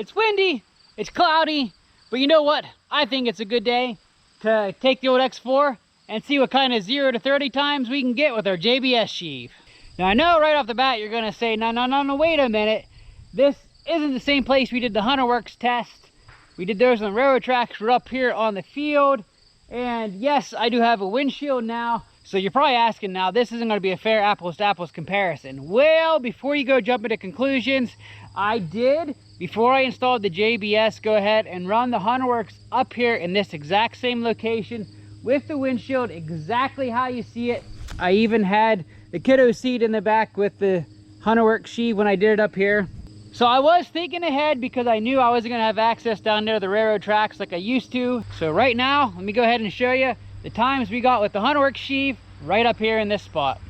It's windy, it's cloudy, but you know what? I think it's a good day to take the old X4 and see what kind of 0 to 30 times we can get with our JBS Sheave. Now I know right off the bat you're gonna say, no, wait a minute. This isn't the same place we did the Hunterworks test. We did those on the railroad tracks. We're up here on the field. And yes, I do have a windshield now. So you're probably asking now, this isn't gonna be a fair apples to apples comparison. Well, before you go jump into conclusions, I did, before I installed the JBS, go ahead and run the Hunterworks up here in this exact same location with the windshield exactly how you see it. I even had the kiddo seat in the back with the Hunterworks sheave when I did it up here. So I was thinking ahead because I knew I wasn't gonna have access down there to the railroad tracks like I used to. So right now, let me go ahead and show you the times we got with the Hunterworks sheave right up here in this spot.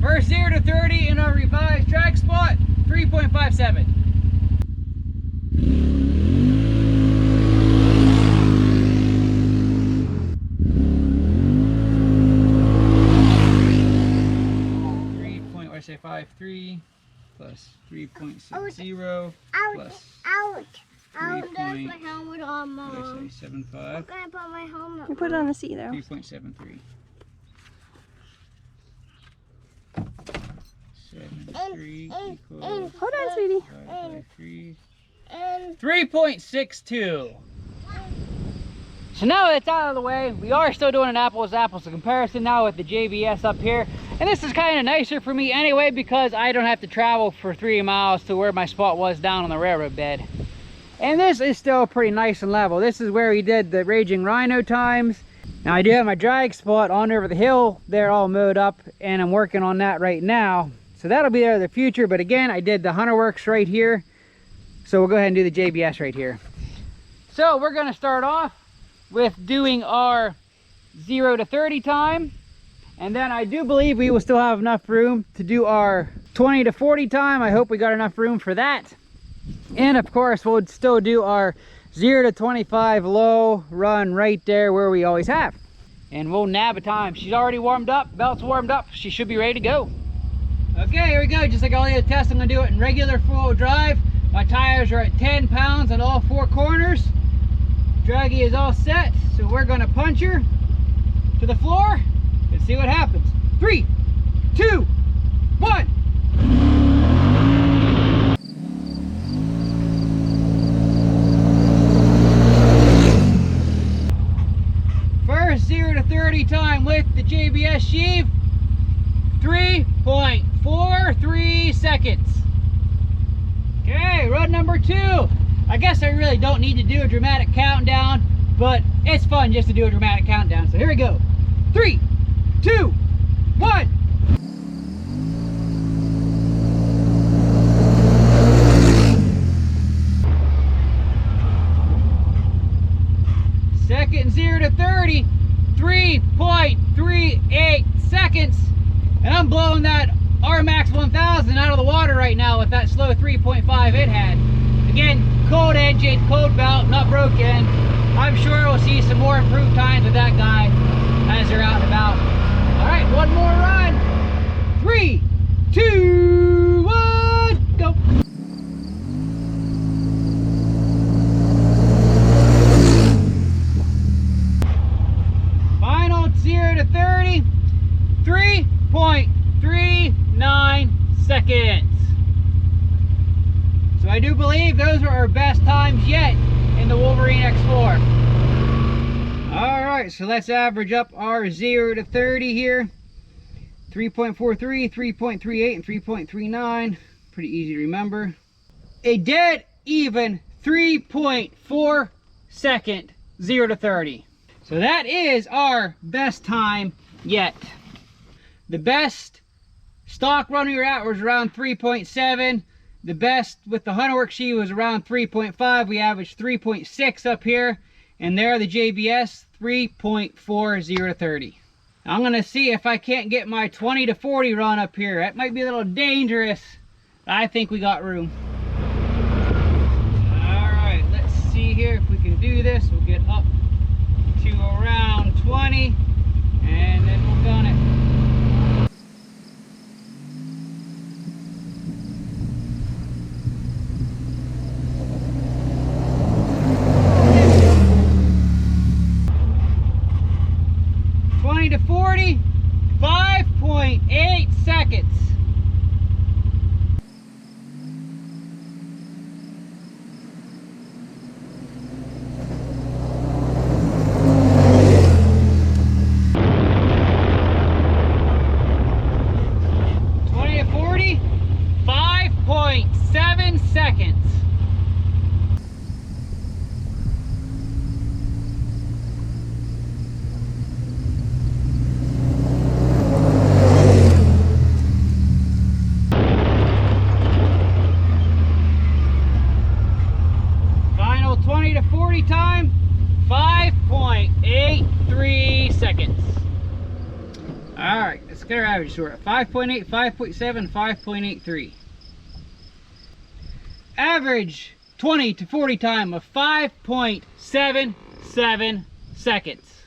First 0 to 30 in our revised drag spot, 3.57. Say 5.3 plus 3.60 plus There's my helmet on, Mom. 7.5. I'm gonna put my helmet. You put it on the seat there. 3.73. 73 equals. Hold on, sweetie. 3.62. So now that it's out of the way, we are still doing an apples to apples comparison now with the JBS up here. And this is kind of nicer for me anyway because I don't have to travel for 3 miles to where my spot was down on the railroad bed. And this is still pretty nice and level. This is where we did the Raging Rhino times. Now I do have my drag spot on over the hill. They're all mowed up and I'm working on that right now. So that'll be there in the future. But again, I did the Hunterworks right here. So we'll go ahead and do the JBS right here. So we're gonna start off with doing our 0 to 30 time. And then I do believe we will still have enough room to do our 20 to 40 time. I hope we got enough room for that. And of course, we'll still do our 0 to 25 low run right there where we always have. And we'll nab a time. She's already warmed up, belt's warmed up. She should be ready to go. Okay, here we go. Just like all the other tests, I'm gonna do it in regular 4-wheel drive. My tires are at 10 pounds on all 4 corners. Draggy is all set, so we're gonna punch her to the floor and see what happens. 3, 2, 1. First 0 to 30 time with the JBS Sheave, 3.43 seconds. Okay, run number 2. I guess I really don't need to do a dramatic countdown, but it's fun just to do a dramatic countdown. So here we go. 3, 2, 1. Second 0 to 30, 3.38 seconds. And I'm blowing that RMAX 1000 out of the water right now with that slow 3.5 it had. Again, cold engine, cold belt, not broken. I'm sure we'll see some more improved times with that guy as they're out and about. All right, one more run. 3, 2, 1, go. Final 0 to 30, 3.39 seconds. So I do believe those are our best times yet in the Wovlerinie X4. All right, so let's average up our 0 to 30 here. 3.43, 3.38, and 3.39. Pretty easy to remember. A dead even 3.4 second 0 to 30. So that is our best time yet. The best stock run we were at was around 3.7. The best with the Hunterworks sheave was around 3.5. We averaged 3.6 up here. And there the JBS, 3.40 to 30. Now I'm going to see if I can't get my 20 to 40 run up here. That might be a little dangerous. I think we got room. can do this. We'll get up to around 20 and then we'll gun it. To 40, 5.8 seconds. Time 5.83 seconds. All right, let's get our average. So we're at 5.8, 5.7, 5.83. Average 20 to 40 time of 5.77 seconds.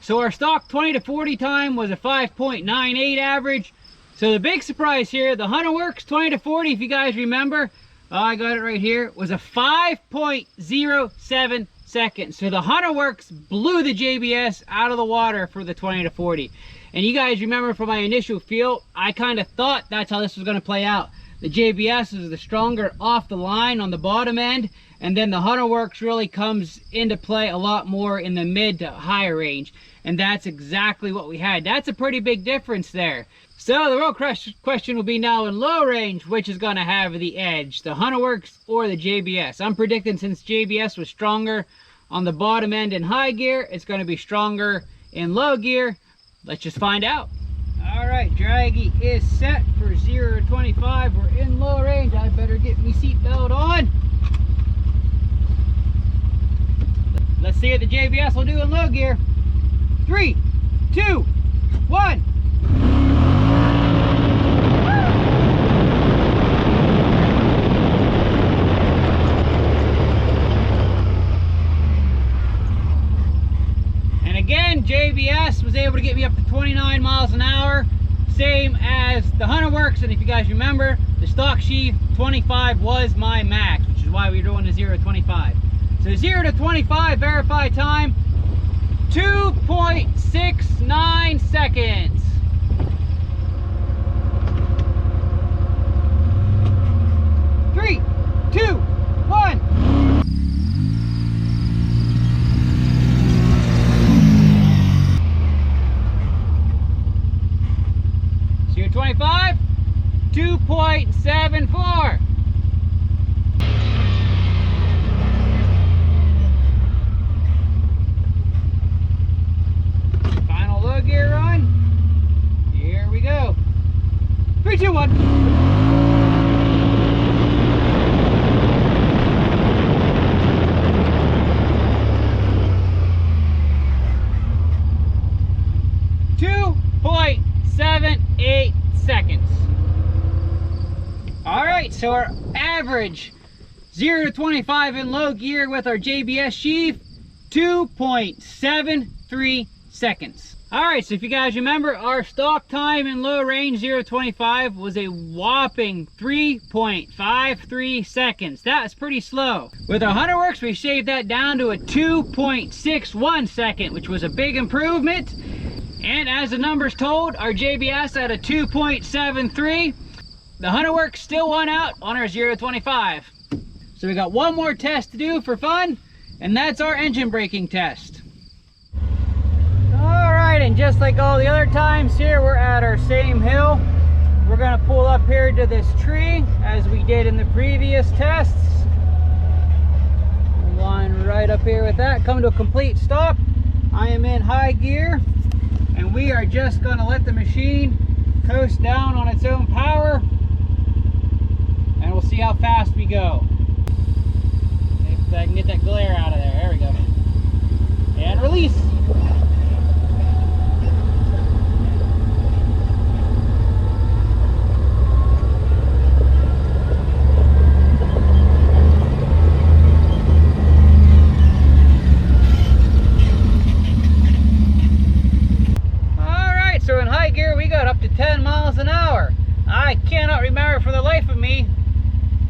So our stock 20 to 40 time was a 5.98 average. So the big surprise here, the Hunterworks 20 to 40, if you guys remember, I got it right here, was a 5.07 seconds. So the Hunterworks blew the JBS out of the water for the 20 to 40. And you guys remember from my initial feel, I kind of thought that's how this was going to play out. The JBS is the stronger off the line on the bottom end, and then the Hunterworks really comes into play a lot more in the mid to higher range. And that's exactly what we had. That's a pretty big difference there. So the real question will be now in low range, which is going to have the edge, the Hunterworks or the JBS. I'm predicting since JBS was stronger on the bottom end in high gear, it's going to be stronger in low gear. Let's just find out. All right, draggy is set for 0 to 25. We're in low range. I better get my seatbelt on. Let's see what the JBS will do in low gear. 3, 2, 1. Again, JBS was able to get me up to 29 miles an hour, same as the Hunterworks. And if you guys remember, the stock sheave 25 was my max, which is why we were doing the 0 to 25. So 0 to 25 verified time, 2.69 seconds. Three, 2, 1. 25, 2.74. Final low gear run. Here we go. 3, 2, 1. 2.78 seconds. All right, so our average 0 to 25 in low gear with our JBS sheave, 2.73 seconds. All right, so if you guys remember, our stock time in low range 0 to 25 was a whopping 3.53 seconds. That's pretty slow. With our Hunterworks, we shaved that down to a 2.61 second, which was a big improvement. And as the numbers told, our JBS at a 2.73. The Hunterworks still won out on our 0 to 25. So we got one more test to do for fun, and that's our engine braking test. All right, and just like all the other times here, we're at our same hill. We're gonna pull up here to this tree as we did in the previous tests. Line right up here with that, come to a complete stop. I am in high gear, and we are just going to let the machine coast down on its own power, and we'll see how fast we go. If I can get that glare out of there. There we go. And release.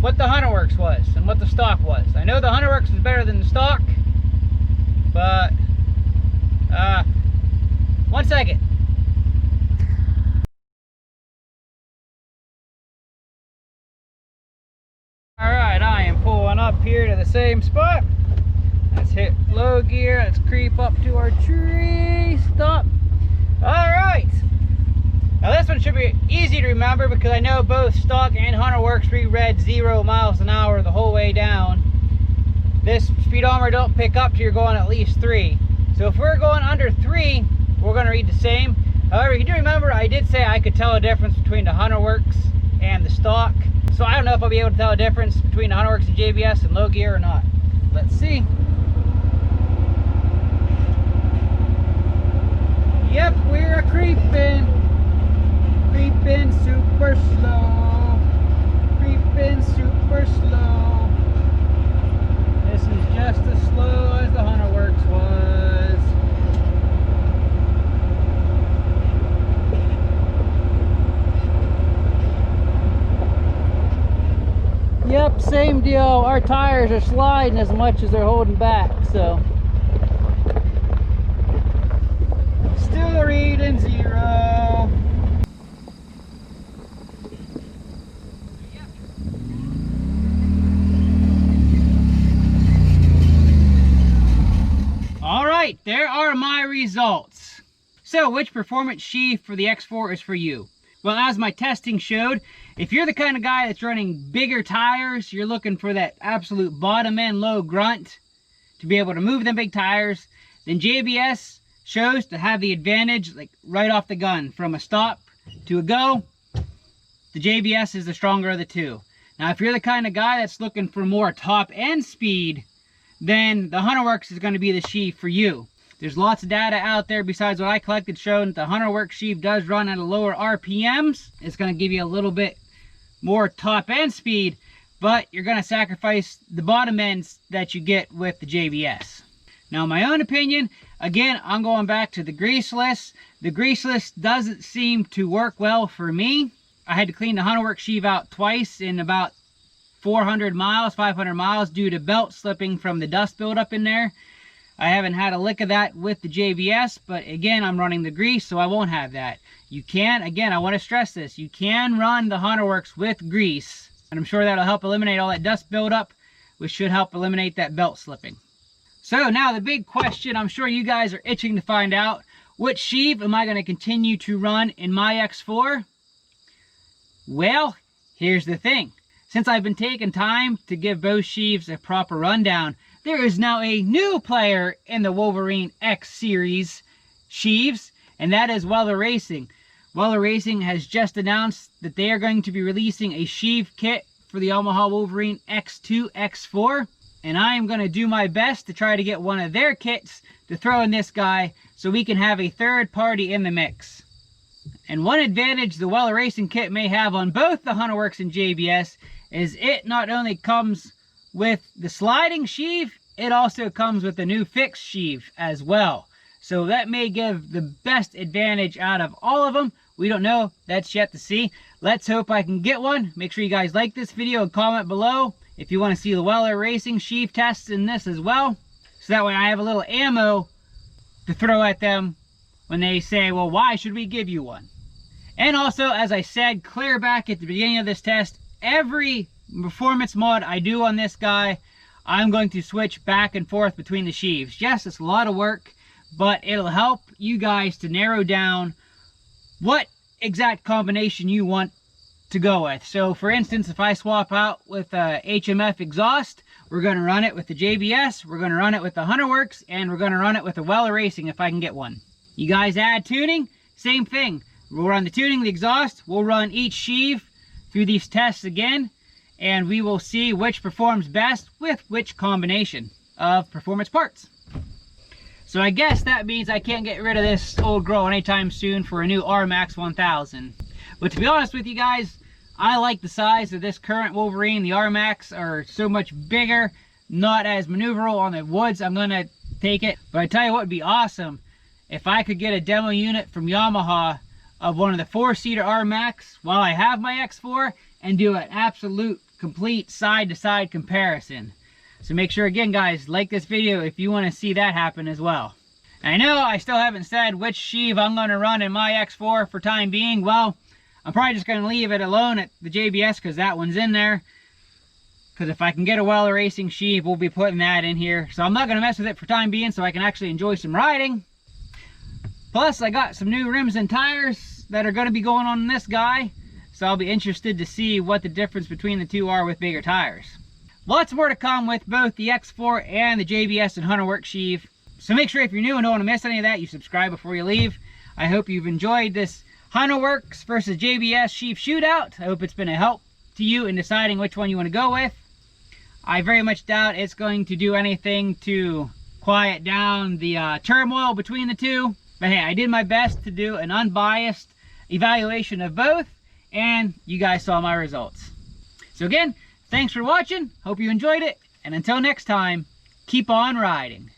what the Hunterworks was and what the stock was. I know the Hunterworks is better than the stock, but 1 second. Alright, I am pulling up here to the same spot. Let's hit low gear. Let's creep up to our tree. Stop. Alright. Now this one should be easy to remember because I know both stock and Hunterworks read 0 miles an hour the whole way down. This speedometer don't pick up till you're going at least 3. So if we're going under 3, we're going to read the same. However, you do remember I did say I could tell a difference between the Hunterworks and the stock. So I don't know if I'll be able to tell a difference between the Hunterworks and JBS and low gear or not. Let's see. Yep, we're creeping. Creeping super slow. Creeping super slow. This is just as slow as the Hunterworks was. Yep, same deal. Our tires are sliding as much as they're holding back, so. Still reading 0. Alright, there are my results. So, which performance sheave for the X4 is for you? Well, as my testing showed, if you're the kind of guy that's running bigger tires, you're looking for that absolute bottom end low grunt to be able to move them big tires, then JBS shows to have the advantage like right off the gun. From a stop to a go, the JBS is the stronger of the two. Now, if you're the kind of guy that's looking for more top end speed, then the Hunterworks is going to be the sheave for you. There's lots of data out there besides what I collected showing that the Hunterworks sheave does run at a lower RPMs. It's going to give you a little bit more top end speed, but you're going to sacrifice the bottom ends that you get with the JBS. Now, my own opinion, again, I'm going back to the greaseless. The greaseless doesn't seem to work well for me. I had to clean the Hunterworks sheave out twice in about 400 miles, 500 miles due to belt slipping from the dust buildup in there. I haven't had a lick of that with the JBS, but again, I'm running the grease, so I won't have that. You can, again, I want to stress this, you can run the Hunterworks with grease, and I'm sure that'll help eliminate all that dust buildup, which should help eliminate that belt slipping. So now the big question, I'm sure you guys are itching to find out, which sheave am I going to continue to run in my X4? Well, here's the thing. Since I've been taking time to give both sheaves a proper rundown, there is now a new player in the Wovlerinie X series sheaves, and that is Wovlerinie. Wovlerinie has just announced that they are going to be releasing a sheave kit for the Yamaha Wovlerinie X2, X4, and I am going to do my best to try to get one of their kits to throw in this guy so we can have a third party in the mix. And one advantage the Wovlerinie kit may have on both the Hunterworks and JBS is it not only comes with the sliding sheave, it also comes with the new fixed sheave as well. So that may give the best advantage out of all of them. We don't know. That's yet to see. Let's hope I can get one. Make sure you guys like this video and comment below if you want to see the Wovlerinie sheave tests in this as well. So that way I have a little ammo to throw at them when they say, well, why should we give you one? And also, as I said clear back at the beginning of this test, every performance mod I do on this guy, I'm going to switch back and forth between the sheaves. Yes, it's a lot of work, but it'll help you guys to narrow down what exact combination you want to go with. So for instance, if I swap out with a HMF exhaust, we're going to run it with the JBS, we're going to run it with the Hunterworks, and we're going to run it with the Wovlerinie if I can get one. You guys add tuning, same thing. We'll run the tuning, the exhaust, we'll run each sheave through these tests again, and we will see which performs best with which combination of performance parts. So I guess that means I can't get rid of this old girl anytime soon for a new RMAX 1000. But to be honest with you guys, I like the size of this current Wovlerinie. The RMAX are so much bigger, not as maneuverable on the woods. I'm going to take it. But I tell you what would be awesome, if I could get a demo unit from Yamaha of one of the 4-seater RMAX while I have my X4 and do an absolute complete side-to-side comparison. So make sure, again guys, like this video if you want to see that happen as well. And I know I still haven't said which sheave I'm going to run in my X4 for time being. Well, I'm probably just going to leave it alone at the JBS because that one's in there. Because if I can get a Weller Racing sheave, we'll be putting that in here. So I'm not going to mess with it for time being so I can actually enjoy some riding. Plus, I got some new rims and tires that are going to be going on this guy. So I'll be interested to see what the difference between the two are with bigger tires. Lots more to come with both the X4 and the JBS and Hunterworks sheave. So make sure if you're new and don't want to miss any of that, you subscribe before you leave. I hope you've enjoyed this Hunterworks versus JBS sheave shootout. I hope it's been a help to you in deciding which one you want to go with. I very much doubt it's going to do anything to quiet down the turmoil between the two. But hey, I did my best to do an unbiased evaluation of both, and you guys saw my results. So again, thanks for watching. Hope you enjoyed it. And until next time, keep on riding.